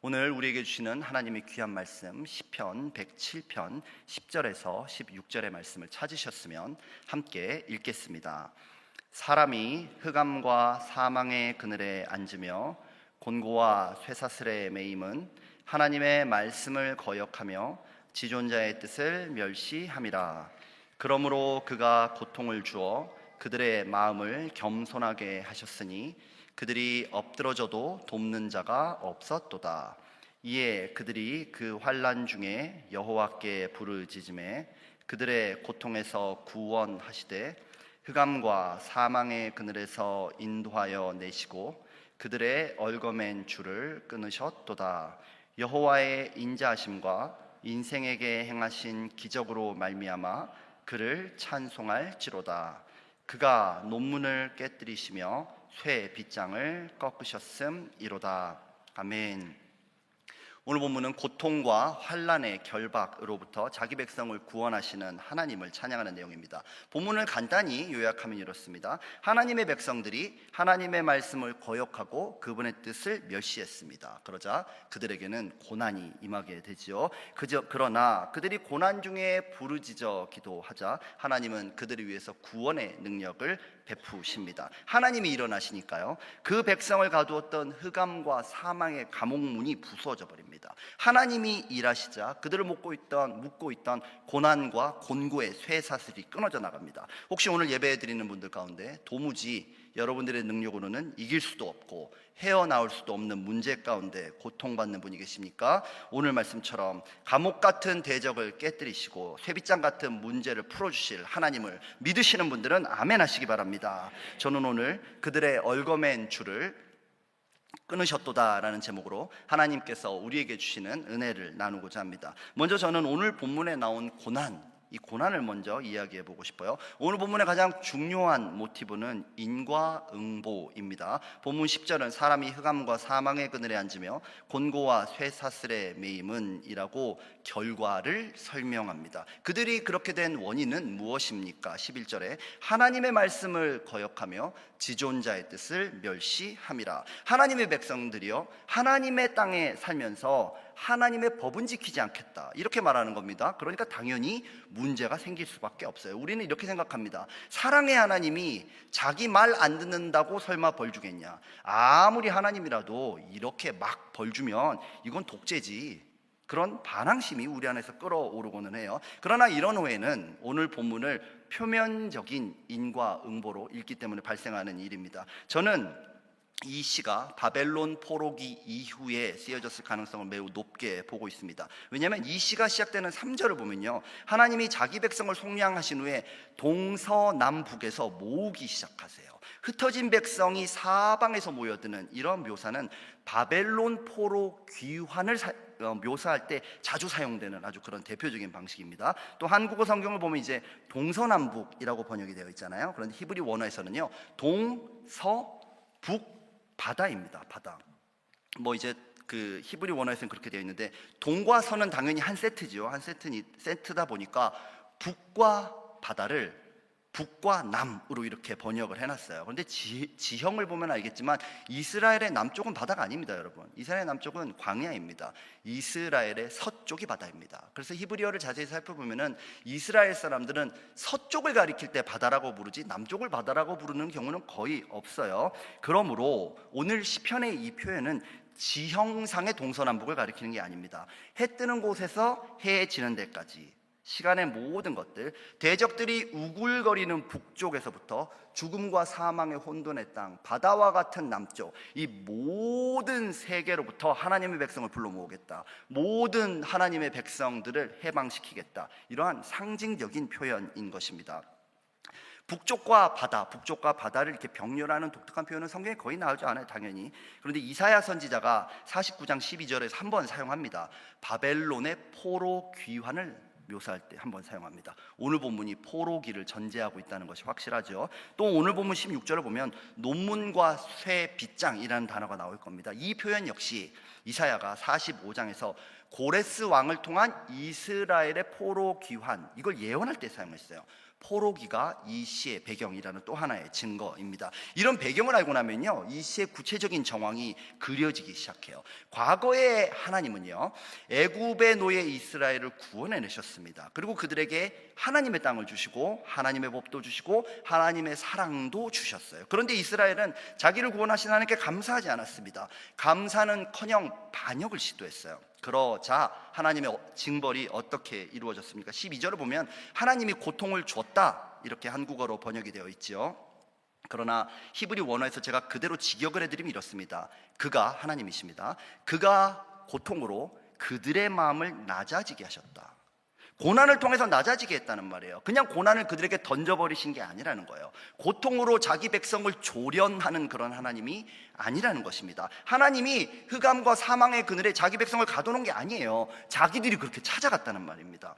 오늘 우리에게 주시는 하나님의 귀한 말씀 시편 107편 10절에서 16절의 말씀을 찾으셨으면 함께 읽겠습니다. 사람이 흑암과 사망의 그늘에 앉으며 곤고와 쇠사슬에 매임은 하나님의 말씀을 거역하며 지존자의 뜻을 멸시함이라. 그러므로 그가 고통을 주어 그들의 마음을 겸손하게 하셨으니 그들이 엎드러져도 돕는 자가 없었도다. 이에 그들이 그 환난 중에 여호와께 부르짖음에 그들의 고통에서 구원하시되 흑암과 사망의 그늘에서 인도하여 내시고 그들의 얽어맨 줄을 끊으셨도다. 여호와의 인자하심과 인생에게 행하신 기적으로 말미암아 그를 찬송할지로다. 그가 논문을 깨뜨리시며 쇠 빗장을 꺾으셨음이로다. 아멘. 오늘 본문은 고통과 환난의 결박으로부터 자기 백성을 구원하시는 하나님을 찬양하는 내용입니다. 본문을 간단히 요약하면 이렇습니다. 하나님의 백성들이 하나님의 말씀을 거역하고 그분의 뜻을 멸시했습니다. 그러자 그들에게는 고난이 임하게 되지요. 그러나 그들이 고난 중에 부르짖어 기도하자 하나님은 그들을 위해서 구원의 능력을 베푸십니다. 하나님이 일어나시니까요, 그 백성을 가두었던 흑암과 사망의 감옥문이 부서져 버립니다. 하나님이 일하시자 그들을 묶고 있던 고난과 곤고의 쇠사슬이 끊어져 나갑니다. 혹시 오늘 예배 드리는 분들 가운데 도무지 여러분들의 능력으로는 이길 수도 없고 헤어나올 수도 없는 문제 가운데 고통받는 분이 계십니까? 오늘 말씀처럼 감옥 같은 대적을 깨뜨리시고 쇠빗장 같은 문제를 풀어주실 하나님을 믿으시는 분들은 아멘 하시기 바랍니다. 저는 오늘 그들의 얽어맨 줄을 끊으셨도다라는 제목으로 하나님께서 우리에게 주시는 은혜를 나누고자 합니다. 먼저 저는 오늘 본문에 나온 이 고난을 먼저 이야기해 보고 싶어요. 오늘 본문의 가장 중요한 모티브는 인과응보입니다. 본문 10절은 사람이 흑암과 사망의 그늘에 앉으며 곤고와 쇠사슬에 매임은 이라고 결과를 설명합니다. 그들이 그렇게 된 원인은 무엇입니까? 11절에 하나님의 말씀을 거역하며 지존자의 뜻을 멸시함이라. 하나님의 백성들이요, 하나님의 땅에 살면서 하나님의 법은 지키지 않겠다 이렇게 말하는 겁니다. 그러니까 당연히 문제가 생길 수밖에 없어요. 우리는 이렇게 생각합니다. 사랑의 하나님이 자기 말 안 듣는다고 설마 벌 주겠냐? 아무리 하나님이라도 이렇게 막 벌 주면 이건 독재지, 그런 반항심이 우리 안에서 끌어오르고는 해요. 그러나 이런 오해는 오늘 본문을 표면적인 인과응보로 읽기 때문에 발생하는 일입니다. 저는 이 시가 바벨론 포로기 이후에 쓰여졌을 가능성을 매우 높게 보고 있습니다. 왜냐하면 이 시가 시작되는 3절을 보면요, 하나님이 자기 백성을 속량하신 후에 동서남북에서 모으기 시작하세요. 흩어진 백성이 사방에서 모여드는 이런 묘사는 바벨론 포로 귀환을 묘사할 때 자주 사용되는 아주 그런 대표적인 방식입니다. 또 한국어 성경을 보면 이제 동서남북이라고 번역이 되어 있잖아요. 그런데 히브리 원어에서는요, 동서북 바다입니다. 바다. 이제 그 히브리 원어에서는 그렇게 되어 있는데 동과 서는 당연히 한 세트지요. 한 세트다 보니까 북과 바다를 북과 남으로 이렇게 번역을 해놨어요. 그런데 지형을 보면 알겠지만 이스라엘의 남쪽은 바다가 아닙니다, 여러분. 이스라엘의 남쪽은 광야입니다. 이스라엘의 서쪽이 바다입니다. 그래서 히브리어를 자세히 살펴보면은 이스라엘 사람들은 서쪽을 가리킬 때 바다라고 부르지 남쪽을 바다라고 부르는 경우는 거의 없어요. 그러므로 오늘 시편의 이 표현은 지형상의 동서남북을 가리키는 게 아닙니다. 해 뜨는 곳에서 해 지는 데까지 시간의 모든 것들, 대적들이 우글거리는 북쪽에서부터 죽음과 사망의 혼돈의 땅, 바다와 같은 남쪽, 이 모든 세계로부터 하나님의 백성을 불러 모으겠다, 모든 하나님의 백성들을 해방시키겠다, 이러한 상징적인 표현인 것입니다. 북쪽과 바다를 이렇게 병렬하는 독특한 표현은 성경에 거의 나오지 않아요, 당연히. 그런데 이사야 선지자가 49장 12절에서 한 번 사용합니다. 바벨론의 포로 귀환을 묘사할 때 한번 사용합니다. 오늘 본문이 포로기를 전제하고 있다는 것이 확실하죠. 또 오늘 본문 16절을 보면 논문과 쇠 빗장이라는 단어가 나올 겁니다. 이 표현 역시 이사야가 45장에서 고레스 왕을 통한 이스라엘의 포로 귀환, 이걸 예언할 때 사용했어요. 포로기가 이 시의 배경이라는 또 하나의 증거입니다. 이런 배경을 알고 나면요, 이 시의 구체적인 정황이 그려지기 시작해요. 과거에 하나님은요, 애굽의 노예 이스라엘을 구원해내셨습니다. 그리고 그들에게 하나님의 땅을 주시고 하나님의 법도 주시고 하나님의 사랑도 주셨어요. 그런데 이스라엘은 자기를 구원하신 하나님께 감사하지 않았습니다. 감사는커녕 반역을 시도했어요. 그러자 하나님의 징벌이 어떻게 이루어졌습니까? 12절을 보면 하나님이 고통을 줬다, 이렇게 한국어로 번역이 되어 있죠. 그러나 히브리 원어에서 제가 그대로 직역을 해드리면 이렇습니다. 그가, 하나님이십니다. 그가 고통으로 그들의 마음을 낮아지게 하셨다. 고난을 통해서 낮아지게 했다는 말이에요. 그냥 고난을 그들에게 던져버리신 게 아니라는 거예요. 고통으로 자기 백성을 조련하는 그런 하나님이 아니라는 것입니다. 하나님이 흑암과 사망의 그늘에 자기 백성을 가둬놓은 게 아니에요. 자기들이 그렇게 찾아갔다는 말입니다.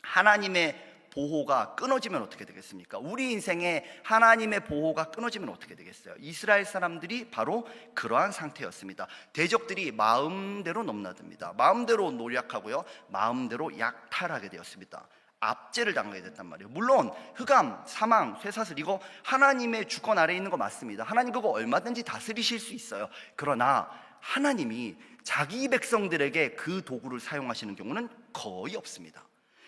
하나님의 보호가 끊어지면 어떻게 되겠습니까? 우리 인생에 하나님의 보호가 끊어지면 어떻게 되겠어요? 이스라엘 사람들이 바로 그러한 상태였습니다. 대적들이 마음대로 넘나듭니다. 마음대로 노력하고요, 마음대로 약탈하게 되었습니다. 압제를 당하게 됐단 말이에요. 물론 흑암, 사망, 쇠사슬, 이거 하나님의 주권 아래에 있는 거 맞습니다. 하나님 그거 얼마든지 다스리실 수 있어요. 그러나 하나님이 자기 백성들에게 그 도구를 사용하시는 경우는 거의 없습니다.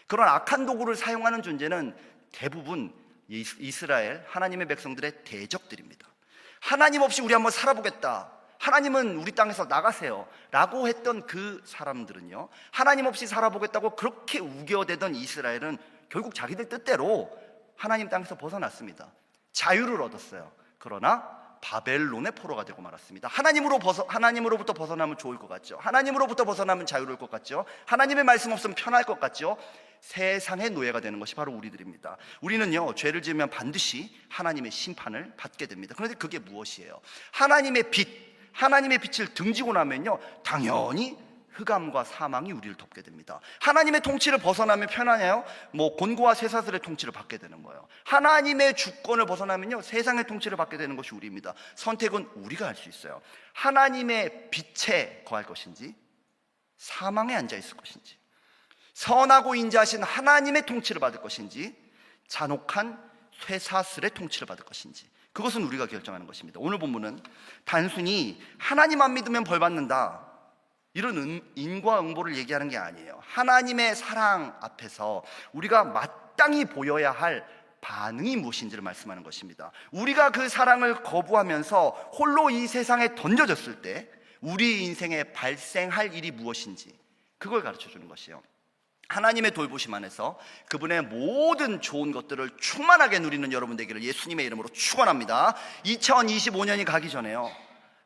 그런 악한 도구를 사용하는 존재는 대부분 이스라엘 하나님의 백성들의 대적들입니다. 하나님 없이 우리 한번 살아보겠다, 하나님은 우리 땅에서 나가세요 라고 했던 그 사람들은요, 하나님 없이 살아보겠다고 그렇게 우겨대던 이스라엘은 결국 자기들 뜻대로 하나님 땅에서 벗어났습니다. 자유를 얻었어요. 그러나 바벨론의 포로가 되고 말았습니다. 하나님으로부터 벗어나면 좋을 것 같죠? 하나님으로부터 벗어나면 자유로울 것 같죠? 하나님의 말씀 없으면 편할 것 같죠? 세상의 노예가 되는 것이 바로 우리들입니다. 우리는요, 죄를 지으면 반드시 하나님의 심판을 받게 됩니다. 그런데 그게 무엇이에요? 하나님의 빛을 등지고 나면요, 당연히 흑암과 사망이 우리를 덮게 됩니다. 하나님의 통치를 벗어나면 편하냐요? 곤고와 쇠사슬의 통치를 받게 되는 거예요. 하나님의 주권을 벗어나면요, 세상의 통치를 받게 되는 것이 우리입니다. 선택은 우리가 할 수 있어요. 하나님의 빛에 거할 것인지 사망에 앉아 있을 것인지, 선하고 인자하신 하나님의 통치를 받을 것인지 잔혹한 쇠사슬의 통치를 받을 것인지, 그것은 우리가 결정하는 것입니다. 오늘 본문은 단순히 하나님 안 믿으면 벌 받는다, 이런 인과응보를 얘기하는 게 아니에요. 하나님의 사랑 앞에서 우리가 마땅히 보여야 할 반응이 무엇인지를 말씀하는 것입니다. 우리가 그 사랑을 거부하면서 홀로 이 세상에 던져졌을 때 우리 인생에 발생할 일이 무엇인지, 그걸 가르쳐 주는 것이에요. 하나님의 돌보심 안에서 그분의 모든 좋은 것들을 충만하게 누리는 여러분 되기를 예수님의 이름으로 축원합니다. 2025년이 가기 전에요,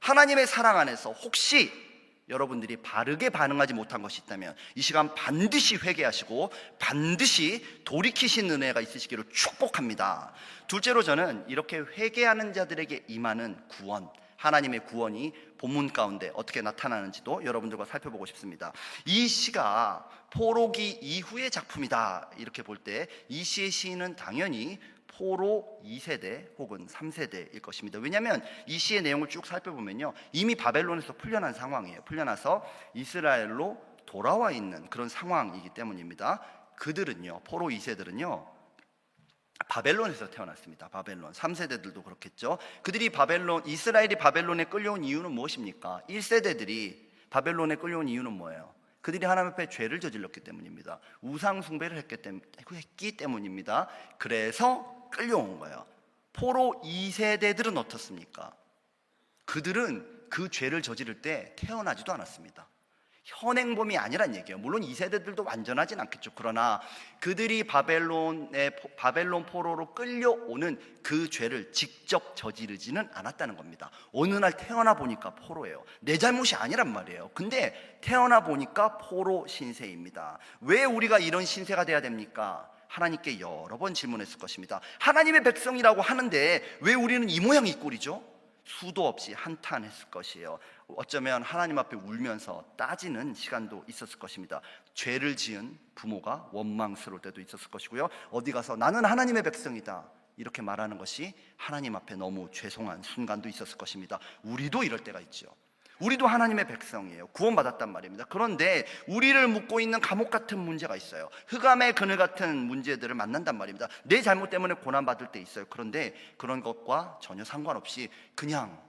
하나님의 사랑 안에서 혹시 여러분들이 바르게 반응하지 못한 것이 있다면 이 시간 반드시 회개하시고 반드시 돌이키신 은혜가 있으시기를 축복합니다. 둘째로, 저는 이렇게 회개하는 자들에게 임하는 구원, 하나님의 구원이 본문 가운데 어떻게 나타나는지도 여러분들과 살펴보고 싶습니다. 이 시가 포로기 이후의 작품이다, 이렇게 볼 때 이 시의 시인은 당연히 포로 2세대 혹은 3세대일 것입니다. 왜냐하면 이 시의 내용을 쭉 살펴보면요, 이미 바벨론에서 풀려난 상황이에요. 풀려나서 이스라엘로 돌아와 있는 그런 상황이기 때문입니다. 그들은요, 포로 2세들은요 바벨론에서 태어났습니다. 바벨론. 3세대들도 그렇겠죠. 그들이 이스라엘이 바벨론에 끌려온 이유는 무엇입니까? 1세대들이 바벨론에 끌려온 이유는 뭐예요? 그들이 하나님 앞에 죄를 저질렀기 때문입니다. 우상 숭배를 했기 때문입니다. 그래서 끌려온 거예요. 포로 2세대들은 어떻습니까? 그들은 그 죄를 저지를 때 태어나지도 않았습니다. 현행범이 아니란 얘기예요. 물론 2세대들도 완전하진 않겠죠. 그러나 그들이 바벨론 포로로 끌려오는 그 죄를 직접 저지르지는 않았다는 겁니다. 어느 날 태어나 보니까 포로예요. 내 잘못이 아니란 말이에요. 근데 태어나 보니까 포로 신세입니다. 왜 우리가 이런 신세가 돼야 됩니까? 하나님께 여러 번 질문했을 것입니다. 하나님의 백성이라고 하는데 왜 우리는 이 모양 이 꼴이죠? 수도 없이 한탄했을 것이에요. 어쩌면 하나님 앞에 울면서 따지는 시간도 있었을 것입니다. 죄를 지은 부모가 원망스러울 때도 있었을 것이고요, 어디 가서 나는 하나님의 백성이다 이렇게 말하는 것이 하나님 앞에 너무 죄송한 순간도 있었을 것입니다. 우리도 이럴 때가 있죠. 우리도 하나님의 백성이에요. 구원받았단 말입니다. 그런데 우리를 묶고 있는 감옥 같은 문제가 있어요. 흑암의 그늘 같은 문제들을 만난단 말입니다. 내 잘못 때문에 고난받을 때 있어요. 그런데 그런 것과 전혀 상관없이 그냥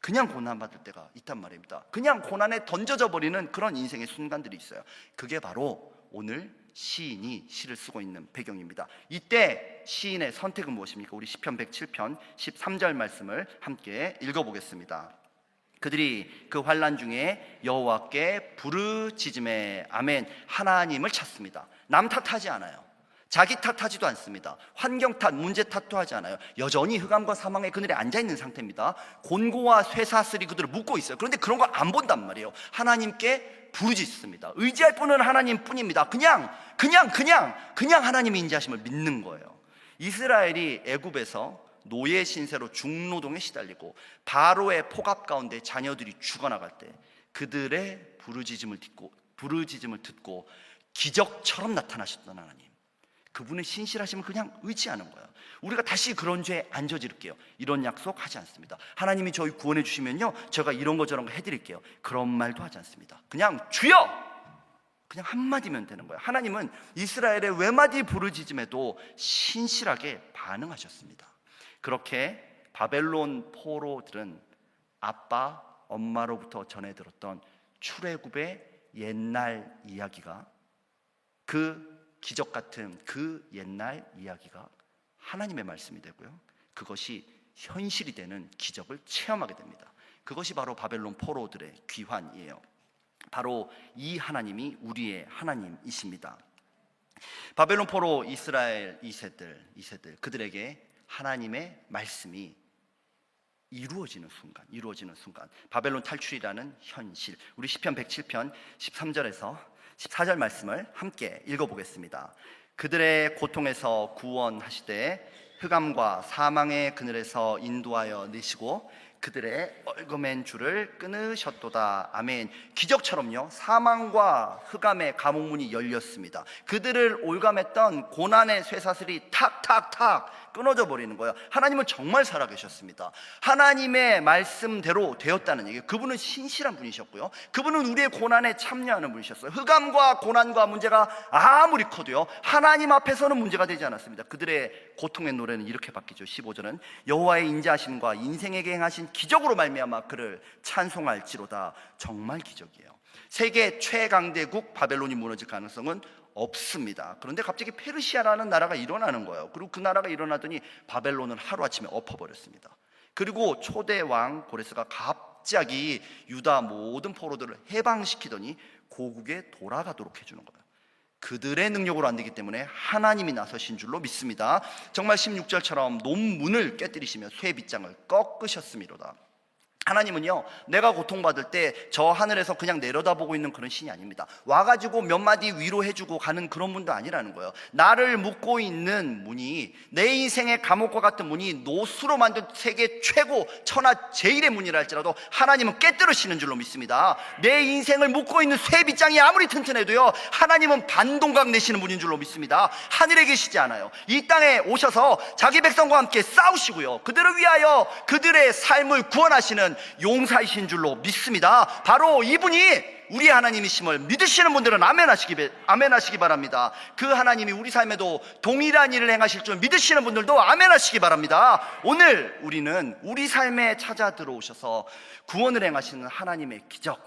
고난받을 때가 있단 말입니다. 그냥 고난에 던져져 버리는 그런 인생의 순간들이 있어요. 그게 바로 오늘 시인이 시를 쓰고 있는 배경입니다. 이때 시인의 선택은 무엇입니까? 우리 시편 107편 13절 말씀을 함께 읽어보겠습니다. 그들이 그 환난 중에 여호와께 부르짖음에 아멘, 하나님을 찾습니다. 남 탓하지 않아요. 자기 탓하지도 않습니다. 환경 탓, 문제 탓도 하지 않아요. 여전히 흑암과 사망의 그늘에 앉아있는 상태입니다. 곤고와 쇠사슬이 그들을 묶고 있어요. 그런데 그런 거 안 본단 말이에요. 하나님께 부르짖습니다. 의지할 분은 하나님 뿐입니다. 그냥 하나님의 인자하심을 믿는 거예요. 이스라엘이 애굽에서 노예 신세로 중노동에 시달리고 바로의 폭압 가운데 자녀들이 죽어나갈 때 그들의 부르짖음을 듣고 기적처럼 나타나셨던 하나님, 그분의 신실하심을 그냥 의지하는 거예요. 우리가 다시 그런 죄에 안 저지를게요, 이런 약속 하지 않습니다. 하나님이 저희 구원해 주시면요, 제가 이런 거 저런 거 해드릴게요, 그런 말도 하지 않습니다. 그냥 주여! 그냥 한마디면 되는 거예요. 하나님은 이스라엘의 외마디 부르짖음에도 신실하게 반응하셨습니다. 그렇게 바벨론 포로들은 아빠, 엄마로부터 전해 들었던 출애굽의 옛날 이야기가, 그 기적 같은 그 옛날 이야기가 하나님의 말씀이 되고요, 그것이 현실이 되는 기적을 체험하게 됩니다. 그것이 바로 바벨론 포로들의 귀환이에요. 바로 이 하나님이 우리의 하나님이십니다. 바벨론 포로 이스라엘 2세들 그들에게 하나님의 말씀이 이루어지는 순간, 바벨론 탈출이라는 현실, 우리 시편 107편 13절에서 14절 말씀을 함께 읽어보겠습니다. 그들의 고통에서 구원하시되 흑암과 사망의 그늘에서 인도하여 내시고 그들의 얽어맨 줄을 끊으셨도다. 아멘. 기적처럼요, 사망과 흑암의 감옥문이 열렸습니다. 그들을 올감했던 고난의 쇠사슬이 탁탁탁 끊어져 버리는 거예요. 하나님은 정말 살아계셨습니다. 하나님의 말씀대로 되었다는 얘기예요. 그분은 신실한 분이셨고요, 그분은 우리의 고난에 참여하는 분이셨어요. 흑암과 고난과 문제가 아무리 커도요, 하나님 앞에서는 문제가 되지 않았습니다. 그들의 고통의 노래는 이렇게 바뀌죠. 15절은 여호와의 인자하심과 인생에게 행하신 기적으로 말미암아 그를 찬송할지로다. 정말 기적이에요. 세계 최강대국 바벨론이 무너질 가능성은 없습니다. 그런데 갑자기 페르시아라는 나라가 일어나는 거예요. 그리고 그 나라가 일어나더니 바벨론을 하루아침에 엎어버렸습니다. 그리고 초대 왕 고레스가 갑자기 유다 모든 포로들을 해방시키더니 고국에 돌아가도록 해주는 거예요. 그들의 능력으로 안 되기 때문에 하나님이 나서신 줄로 믿습니다. 정말 16절처럼 논문을 깨뜨리시며 쇠빗장을 꺾으셨음이로다. 하나님은요, 내가 고통받을 때 저 하늘에서 그냥 내려다보고 있는 그런 신이 아닙니다. 와가지고 몇 마디 위로해주고 가는 그런 분도 아니라는 거예요. 나를 묶고 있는 문이, 내 인생의 감옥과 같은 문이 노수로 만든 세계 최고 천하 제일의 문이라 할지라도 하나님은 깨뜨리시는 줄로 믿습니다. 내 인생을 묶고 있는 쇠빗장이 아무리 튼튼해도요, 하나님은 반동강 내시는 분인 줄로 믿습니다. 하늘에 계시지 않아요. 이 땅에 오셔서 자기 백성과 함께 싸우시고요, 그들을 위하여 그들의 삶을 구원하시는 용사이신 줄로 믿습니다. 바로 이분이 우리 하나님이심을 믿으시는 분들은 아멘하시기 바랍니다. 그 하나님이 우리 삶에도 동일한 일을 행하실 줄 믿으시는 분들도 아멘하시기 바랍니다. 오늘 우리는 우리 삶에 찾아 들어오셔서 구원을 행하시는 하나님의 기적,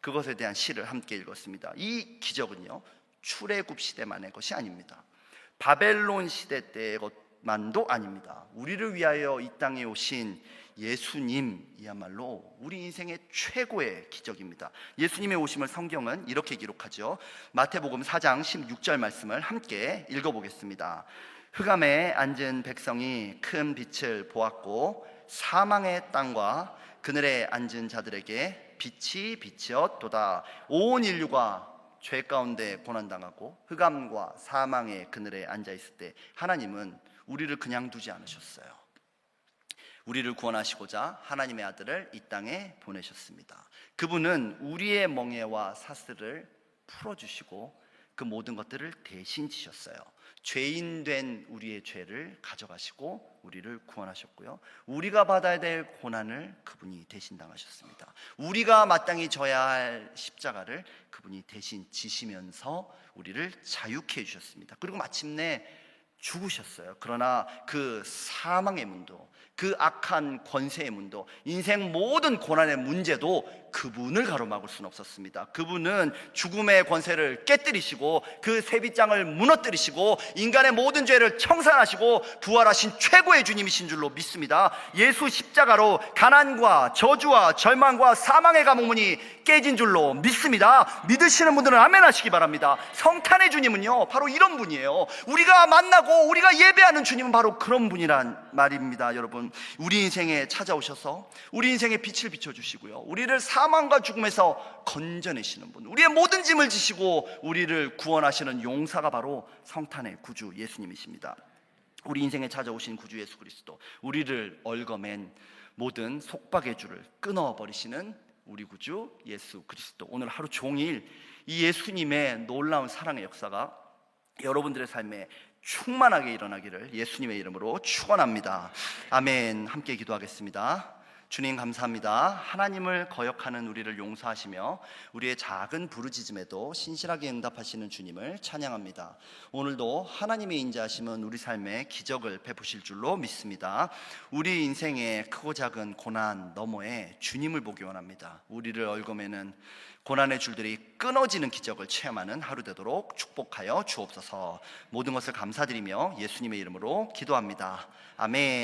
그것에 대한 시를 함께 읽었습니다. 이 기적은요, 출애굽 시대만의 것이 아닙니다. 바벨론 시대 때의 것만도 아닙니다. 우리를 위하여 이 땅에 오신 예수님이야말로 우리 인생의 최고의 기적입니다. 예수님의 오심을 성경은 이렇게 기록하죠. 마태복음 4장 16절 말씀을 함께 읽어보겠습니다. 흑암에 앉은 백성이 큰 빛을 보았고 사망의 땅과 그늘에 앉은 자들에게 빛이 비치었도다. 온 인류가 죄 가운데 고난당하고 흑암과 사망의 그늘에 앉아있을 때 하나님은 우리를 그냥 두지 않으셨어요. 우리를 구원하시고자 하나님의 아들을 이 땅에 보내셨습니다. 그분은 우리의 멍에와 사슬을 풀어주시고 그 모든 것들을 대신 지셨어요. 죄인 된 우리의 죄를 가져가시고 우리를 구원하셨고요, 우리가 받아야 될 고난을 그분이 대신 당하셨습니다. 우리가 마땅히 져야 할 십자가를 그분이 대신 지시면서 우리를 자유케 해주셨습니다. 그리고 마침내 죽으셨어요. 그러나 그 사망의 문도, 그 악한 권세의 문도, 인생 모든 고난의 문제도 그분을 가로막을 수는 없었습니다. 그분은 죽음의 권세를 깨뜨리시고 그 쇠빗장을 무너뜨리시고 인간의 모든 죄를 청산하시고 부활하신 최고의 주님이신 줄로 믿습니다. 예수 십자가로 가난과 저주와 절망과 사망의 감옥문이 깨진 줄로 믿습니다. 믿으시는 분들은 아멘 하시기 바랍니다. 성탄의 주님은요, 바로 이런 분이에요. 우리가 만나고 우리가 예배하는 주님은 바로 그런 분이란 말입니다. 여러분, 우리 인생에 찾아오셔서 우리 인생에 빛을 비춰주시고요, 우리를 사망과 죽음에서 건져내시는 분, 우리의 모든 짐을 지시고 우리를 구원하시는 용사가 바로 성탄의 구주 예수님이십니다. 우리 인생에 찾아오신 구주 예수 그리스도, 우리를 얽어맨 모든 속박의 줄을 끊어버리시는 우리 구주 예수 그리스도, 오늘 하루 종일 이 예수님의 놀라운 사랑의 역사가 여러분들의 삶에 충만하게 일어나기를 예수님의 이름으로 축원합니다. 아멘. 함께 기도하겠습니다. 주님 감사합니다. 하나님을 거역하는 우리를 용서하시며 우리의 작은 부르짖음에도 신실하게 응답하시는 주님을 찬양합니다. 오늘도 하나님의 인자하심은 우리 삶에 기적을 베푸실 줄로 믿습니다. 우리 인생의 크고 작은 고난 너머에 주님을 보기 원합니다. 우리를 얽어매는 고난의 줄들이 끊어지는 기적을 체험하는 하루 되도록 축복하여 주옵소서. 모든 것을 감사드리며 예수님의 이름으로 기도합니다. 아멘.